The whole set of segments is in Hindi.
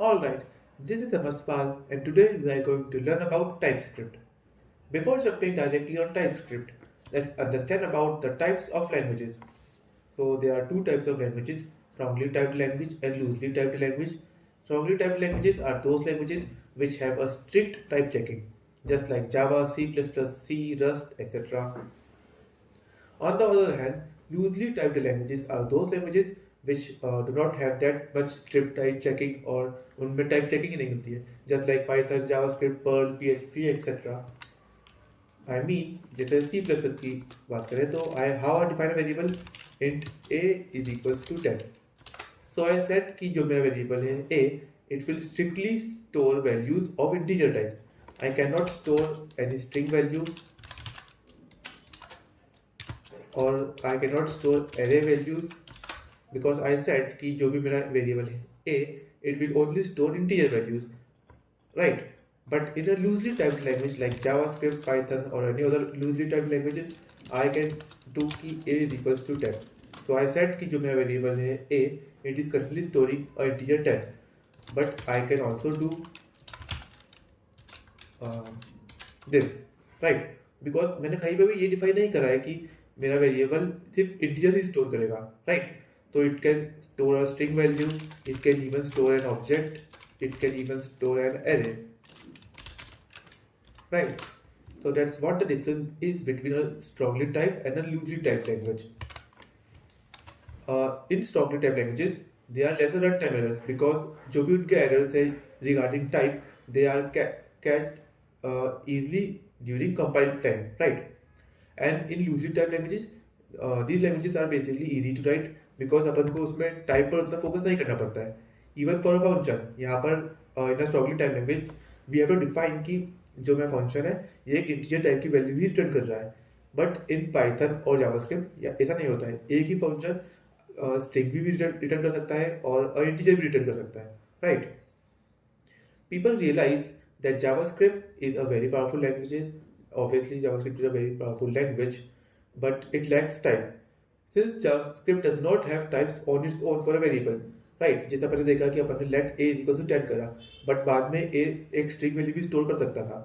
Alright, this is Amarpal and today we are going to learn about TypeScript. Before jumping directly on TypeScript, let's understand about the types of languages. So there are two types of languages, strongly typed language and loosely typed language. Strongly typed languages are those languages which have a strict type checking, just like Java, C++, C, Rust, etc. On the other hand, loosely typed languages are those languages which do not have that much strict type checking और उनमें type checking ही नहीं होती है just like Python, JavaScript, Perl, PHP etc. I mean जैसे C++ की बात करें तो how I define a variable int a is equals to 10. So I said कि जो मेरा variable है a it will strictly store values of integer type. I cannot store any string value और I cannot store array values because I said कि जो भी मेरा variable है a it will only store integer values, right? But in a loosely typed language like JavaScript, Python or any other loosely typed languages I can do कि a is equals to 10. So I said कि जो मेरा variable है a it is currently storing a integer 10, but I can also do this, right? Because मैंने कहीं पे भी ये define नहीं करा है कि मेरा वेरिएबल सिर्फ इंटीजर ही स्टोर करेगा, राइट? तो it can store a string value, it can even store an object, it can even store an array, right? So that's what the difference is between a strongly typed and a loosely typed language. In strongly typed languages there are lesser runtime errors because जो भी उनके errors है regarding type they are catched easily during compile time, right? And in loosely typed languages these languages are basically easy to write because अपन को उसमें टाइप पर उतना फोकस नहीं करना पड़ता है. इवन फॉर अ फंक्शन यहाँ पर in a strongly typed language we have to define कि जो मेरा फंक्शन है ये एक इंटीजर टाइप की वैल्यू ही रिटर्न कर रहा है. बट इन पाइथन और जावास्क्रिप्ट ऐसा नहीं होता है. एक ही फंक्शन स्ट्रिंग भी रिटर्न कर सकता है और इंटीजर भी रिटर्न कर सकता है, right? People realize that JavaScript is a very powerful language. Obviously, JavaScript is a very powerful language, but it lacks type. Since JavaScript does not have types on its own for a variable, right? जैसा पहले देखा कि अपन ने let a is equals to 10 करा, but बाद में a एक string value भी store कर सकता था.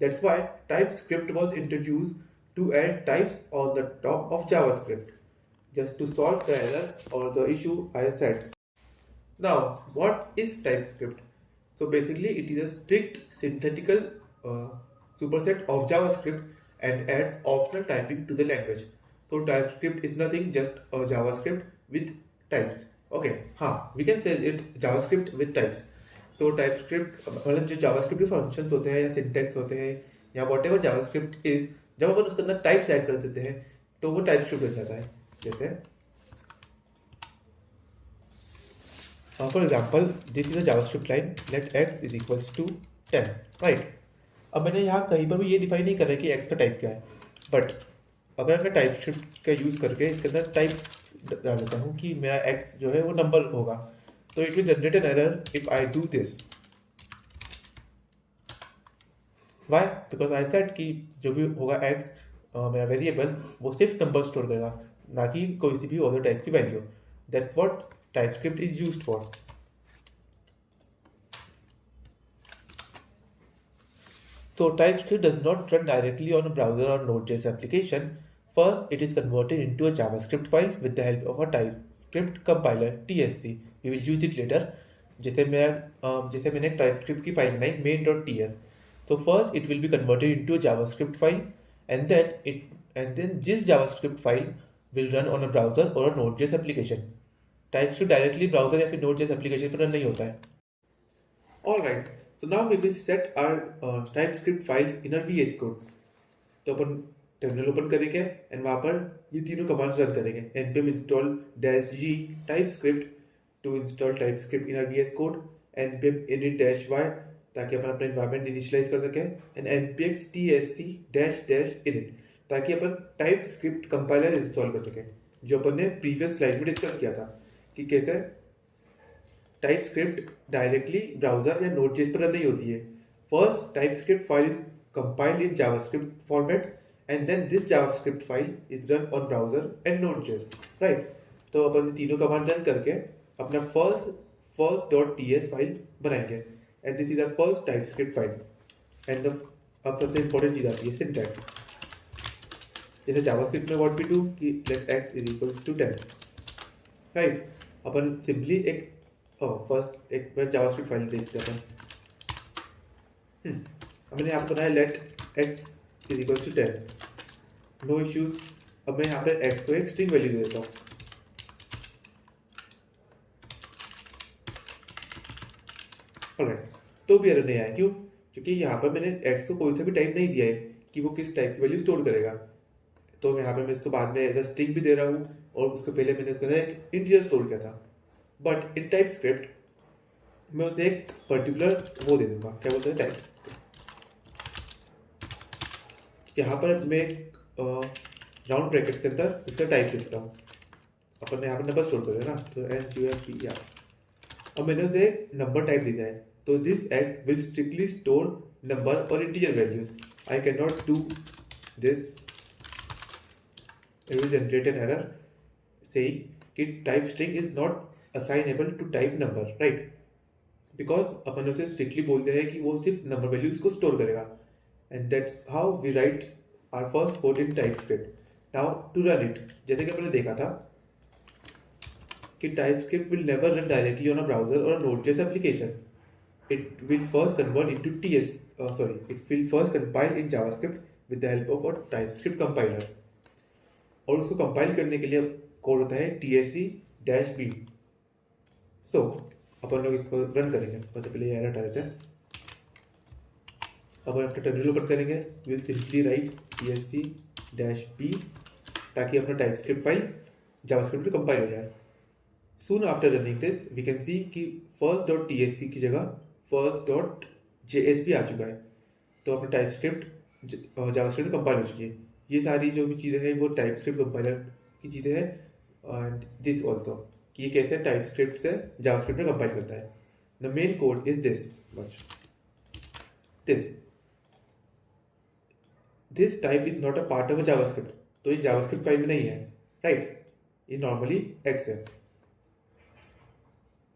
That's why TypeScript was introduced to add types on the top of JavaScript, just to solve the error or the issue I said. Now, what is TypeScript? So basically it is a strict synthetical superset of JavaScript and adds optional typing to the language. So TypeScript is nothing, just a JavaScript with types. Okay, we can say it JavaScript with types. So TypeScript मतलब जो JavaScript के functions होते हैं या syntax होते हैं या whatever JavaScript is, जब अपन उसके अंदर types add कर देते हैं तो वो TypeScript बन जाता है. जैसे for example, this is a JavaScript line, let x is equals to 10, right? अब मैंने यहाँ कहीं पर भी ये डिफाइन नहीं कर रहा है कि x का टाइप क्या है, बट अगर मैं TypeScript का यूज करके इसके अंदर टाइप डाल देता हूँ कि मेरा x जो है वो नंबर होगा, तो it will generate an error if I do this. Why? Because I said कि जो भी होगा x मेरा वेरिएबल वो सिर्फ नंबर स्टोर करेगा, ना कि कोई सी भी अदर टाइप की value. That's what TypeScript is used for. So TypeScript does not run directly on a browser or Node.js application. First, it is converted into a JavaScript file with the help of a TypeScript compiler TSC. We will use it later. जैसे मैंने TypeScript की फाइल बनाई main.ts. So first, it will be converted into a JavaScript file, and then this JavaScript file will run on a browser or a Node.js application. TypeScript directly browser या फिर Node.js एप्लीकेशन पर रन नहीं होता है. Alright, so now we will set our TypeScript file in our VS Code. तो अपन टर्मिनल ओपन करेंगे एंड वहाँ पर ये तीनों कमांड्स रन करेंगे. npm install -g TypeScript to install TypeScript in our VS Code, npm init-y ताकि अपन अपना एनवायरनमेंट इनिशियलाइज कर सकें, एंड npx tsc-init ताकि अपन TypeScript कंपाइलर इंस्टॉल कर सकें, जो अपन ने प्रीवियस स्लाइड में डिस्कस किया था कि कैसे TypeScript डायरेक्टली ब्राउजर या Node.js पर रन नहीं होती है. First TypeScript file is compiled in JavaScript format and then this JavaScript file is run on browser and Node.js, right? तो अपन तीनों कमांड रन करके अपना फर्स्ट first.ts फाइल बनाएंगे and this is our first TypeScript file and अब सबसे इंपॉर्टेंट चीज आती है सिंटैक्स। जैसे जावास्क्रिप्ट में व्हाट वी डू कि let x is equals to 10, right. अपन सिंपली एक फर्स्ट एक बार जावास्क्रिप्ट फाइल देखते हैं अपन। हमने यहाँ पर बनाया let x is equals to 10, no issues. अब मैं यहाँ पर x को एक स्ट्रिंग वैल्यू दे देता हूँ। ऑलराइट, तो भी एरर नहीं आया, क्यों? क्योंकि यहाँ पर मैंने x को कोई सा भी टाइप नहीं दिया है कि वो किस टाइप की वैल्यू स्टोर करेगा। तो यहाँ पे मैं इसको बाद में एज अ स्ट्रिंग भी दे रहा हूँ और उसको पहले मैंने उसके अंदर एक इंटीजर स्टोर किया था। बट इन टाइप स्क्रिप्ट मैं उसे एक पर्टिकुलर वो दे दूंगा, क्या बोलते हैं, टाइप। यहाँ पर मैं राउंड ब्रैकेट के अंदर उसका टाइप लिखता हूँ। अपन ने यहाँ पर नंबर स्टोर करें ना, तो NUMBR। अब मैंने उसे नंबर टाइप दिया है, तो this X will strictly store number और integer values. I can not do this, it will generate an error saying कि type string is not assignable to type number, right? Because अपन उसे strictly बोलते हैं कि वो सिर्फ नंबर वैल्यूज को स्टोर करेगा and that's how we write our first code in TypeScript. Now to run it, जैसे कि अपने देखा था कि TypeScript will never run directly on a browser or a Node.js application. It will first convert into it will first compile in JavaScript with the help of a TypeScript compiler. और उसको कंपाइल करने के लिए कोड होता है TSC-B। सो अपन लोग इसको रन करेंगे। बस पहले ये एरर हटा देते हैं। अपन अपना टर्मिनल ओपन करेंगे, विल सिंपली राइट TSC-B ताकि अपना टाइपस्क्रिप्ट फाइल जावास्क्रिप्ट में कंपाइल हो जाए। Soon after running this we can see कि first.tsc की जगह first.jsp आ चुका है। तो अपना टाइपस्क्रिप्ट जावास्क्रिप्ट में कंपाइल हो चुकी है। ये सारी जो भी चीज़ें हैं वो टाइपस्क्रिप्ट कंपाइलर की चीज़ें हैं एंड दिस ऑल्सो कि ये कैसे टाइपस्क्रिप्ट से जावास्क्रिप्ट में कंपाइल करता है। The main code is this type is not a part of a JavaScript. तो ये जावास्क्रिप्ट फाइल में नहीं है, राइट। ये नॉर्मली x है।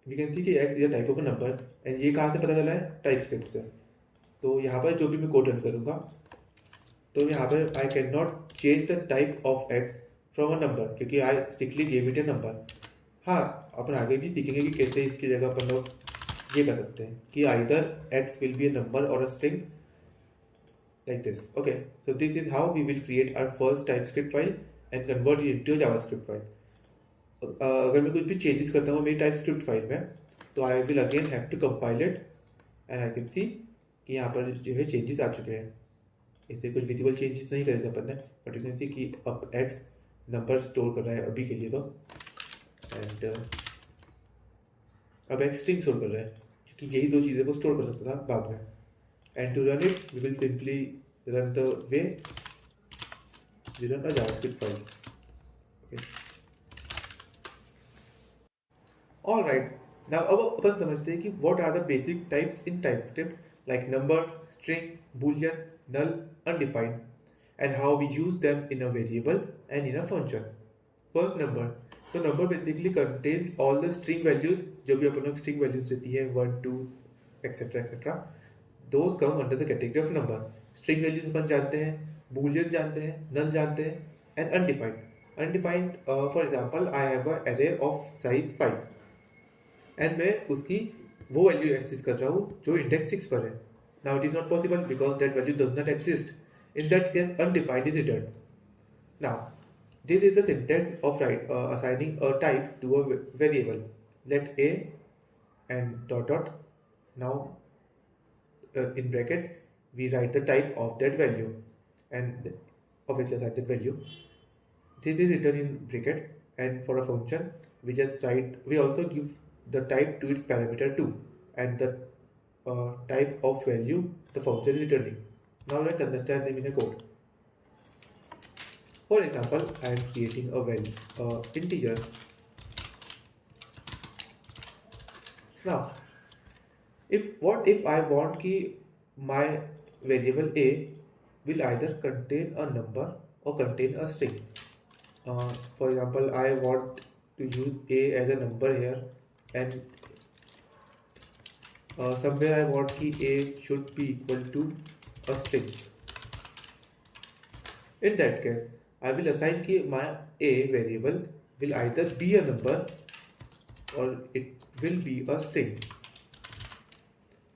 वी कैन सी कि x is a type of a number and ये कहाँ से पता चला है? टाइपस्क्रिप्ट से। तो यहाँ पर जो भी मैं कोड रन करूँगा तो यहाँ पर I can not change the type of X from a number क्योंकि I strictly gave it a number. हाँ, अपन आगे भी सीखेंगे कि कैसे इसकी जगह अपन लोग ये कर सकते हैं कि either X will be a number और a string like this. Okay, so this is how we will create our first TypeScript file and convert it into a JavaScript file. अगर मैं कुछ भी चेंजेस करता हूँ मेरी TypeScript फाइल में तो I will again have to compile it and I can see कि यहाँ पर जो है चेंजेस आ चुके हैं। इससे कुछ विजिबल चेंजेस नहीं करे थे अपन ने, बट यू कैन सी कि अब एक्स नंबर स्टोर कर रहा है अभी के लिए तो, एंड अब एक्स स्ट्रिंग स्टोर कर रहा है क्योंकि यही दो चीज़ें को स्टोर कर सकता था बाद में। And to run it we will simply run the way we run a JavaScript file. Okay, alright. Now अब अपन समझते हैं कि what are the basic types in TypeScript like number, string, boolean, null, undefined, and how we use them in a variable and in a function. First, number. So number basically contains all the string values जो भी अपन लोग string values देती है 1 2 etc. Those come under the category of number. String values अपन जानते हैं, boolean जानते हैं, null जानते हैं, and undefined. Undefined, for example, I have a array of size 5 and मैं उसकी वो वैल्यू एक्सेस कर रहा हूँ जो इंडेक्स 6 पर है। Now it is not possible because that value does not exist. In that case, undefined is returned. Now, this is the syntax of assigning a type to a variable. Let a and dot dot. Now, in bracket, we write the type of that value and obviously assign that value. This is written in bracket, and for a function, we just write. We also give the type to its parameter too, and the type of value the function is returning. Now let's understand them in a code. For example, I am creating a value integer. Now, what if I want कि my variable a will either contain a number or contain a string. For example, I want to use a as a number here and somewhere I want कि a should be equal to a string. In that case, I will assign कि my a variable will either be a number or it will be a string.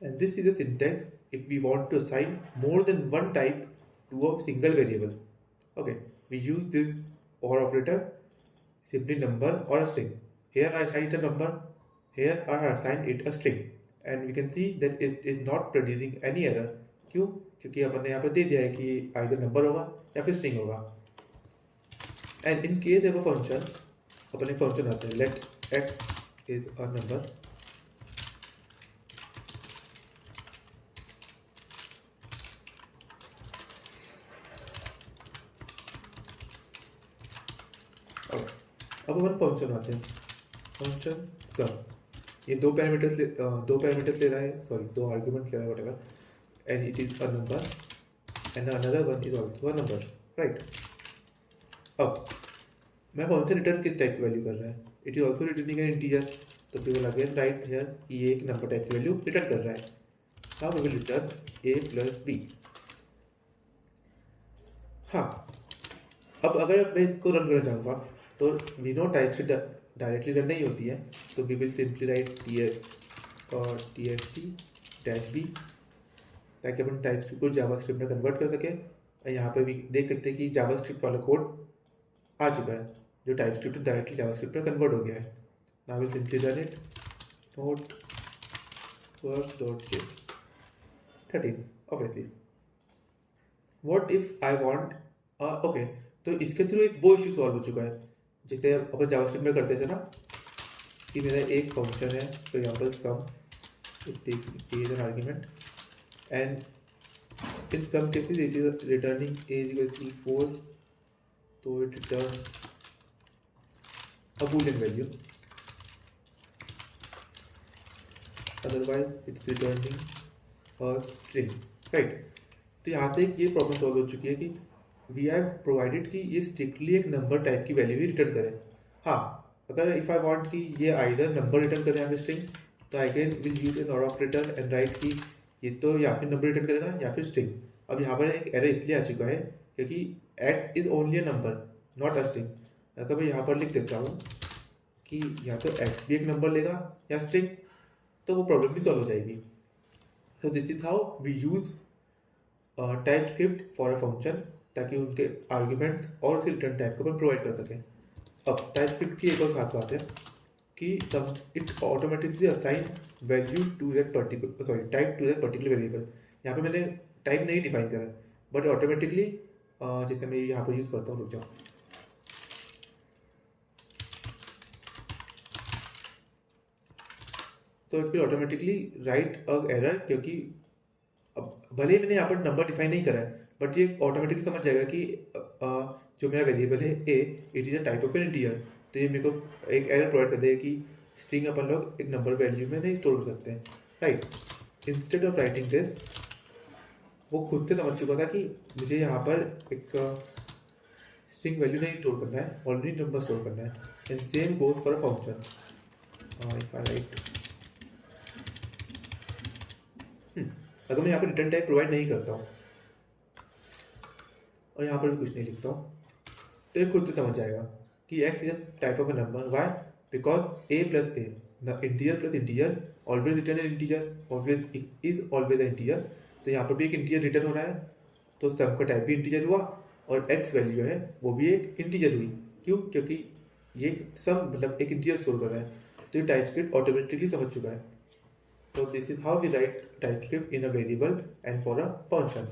And this is a syntax if we want to assign more than one type to a single variable. Okay, we use this OR operator, simply number or a string. Here I assign it a number, here I assign it a string, and we can see that it is not producing any error. क्यों? क्योंकि अपन ने यहाँ पे दे दिया है कि either number होगा या फिर string होगा. And in case of a function, अपन एक function आते हैं let x is a number. अब अपन फंक्शन आते हैं. फंक्शन सम, ये दो पैरामीटर्स ले रहा है, सॉरी दो आर्गुमेंट्स ले रहा है whatever, and it is a number and another one is also a number, right. अब मैं फंक्शन रिटर्न किस टाइप की वैल्यू कर रहा है? It is also returning an integer, तो we will again write here ये एक नंबर टाइप की वैल्यू रिटर्न कर रहा है. Now we will return a plus b. हाँ, अब अगर मैं इसको रन करना चाहूँगा तो we know TypeScript directly run नहीं होती है, तो we will simply write ts और txt डैश b ताकि अपन टाइपस्क्रिप्ट को जावास्क्रिप्ट में कन्वर्ट कर सके. और यहाँ पे भी देख सकते हैं कि जावास्क्रिप्ट वाला कोड आ चुका है जो टाइपस्क्रिप्ट डायरेक्टली जावास्क्रिप्ट में कन्वर्ट हो गया है. Now will simply run it. Note work.js 13 obviously. What if I want okay, तो इसके थ्रू एक वो इश्यू सॉल्व हो चुका है जैसे अपन जावास्क्रिप्ट में करते थे ना कि मेरा एक फंक्शन है for example sum, it is an argument and in some cases it is returning a is equal to 4, तो it return a boolean value, otherwise it's returning a string, right. तो यहाँ से ये प्रॉब्लम सॉल्व हो चुकी है कि वी हैव प्रोवाइडेड कि ये स्ट्रिक्टली एक नंबर टाइप की वैल्यू ही रिटर्न करे. हाँ, अगर इफ आई वांट कि ये आइदर नंबर रिटर्न करे या फिर स्ट्रिंग, तो I can will use N और ऑपरेटर एंड राइट कि ये तो या फिर नंबर रिटर्न करेगा या फिर स्ट्रिंग. अब यहाँ पर एक एरर इसलिए आ चुका है क्योंकि x is only a number not a string. अगर मैं यहाँ पर लिख देता हूँ कि या तो x भी एक नंबर लेगा या स्ट्रिंग, तो वो प्रॉब्लम भी सॉल्व हो जाएगी. So this is how we use TypeScript for a function ताकि उनके आर्ग्यूमेंट्स और उसके रिटर्न टाइप को अपन प्रोवाइड कर सकें. अब टाइपस्क्रिप्ट की एक और खास बात है कि it automatically assign value to that particular type to that particular variable. यहाँ पे मैंने टाइप नहीं डिफाइन करा बट ऑटोमेटिकली जैसे मैं यहाँ पर यूज़ करता हूँ, रुक जाओ. So it will automatically right a error क्योंकि अब भले ही मैंने यहाँ पर नंबर डिफाइन नहीं करा है बट ये ऑटोमेटिकली समझ जाएगा कि जो मेरा वेरिएबल है a it is a type of N integer. तो ये मेरे को एक एरर प्रोवाइड कर देगा कि स्ट्रिंग अपन लोग एक नंबर वैल्यू में नहीं स्टोर कर सकते हैं, right. Instead of writing this, वो खुद से समझ चुका था कि मुझे यहाँ पर एक स्ट्रिंग वैल्यू नहीं स्टोर करना है, ऑलरेडी नंबर स्टोर करना है. And same goes for a function. If I right, अगर मैं यहाँ पर रिटर्न टाइप प्रोवाइड नहीं करता हूँ और यहाँ पर भी कुछ नहीं लिखता हूँ, तो ये खुद से समझ जाएगा कि x is a type of a number. Why? Because a plus a, the integer plus integer always return N integer, always is always an integer. तो यहाँ पर भी एक इंटीजर रिटर्न हो रहा है, तो सम का टाइप भी इंटीजर हुआ और x वैल्यू जो है वो भी एक इंटीजर हुई. क्यों? क्योंकि ये सम मतलब एक इंटीजर स्टोर कर रहा है. तो ये टाइपस्क्रिप्ट ऑटोमेटिकली समझ चुका है. So this is how we write TypeScript in a variable and for a function.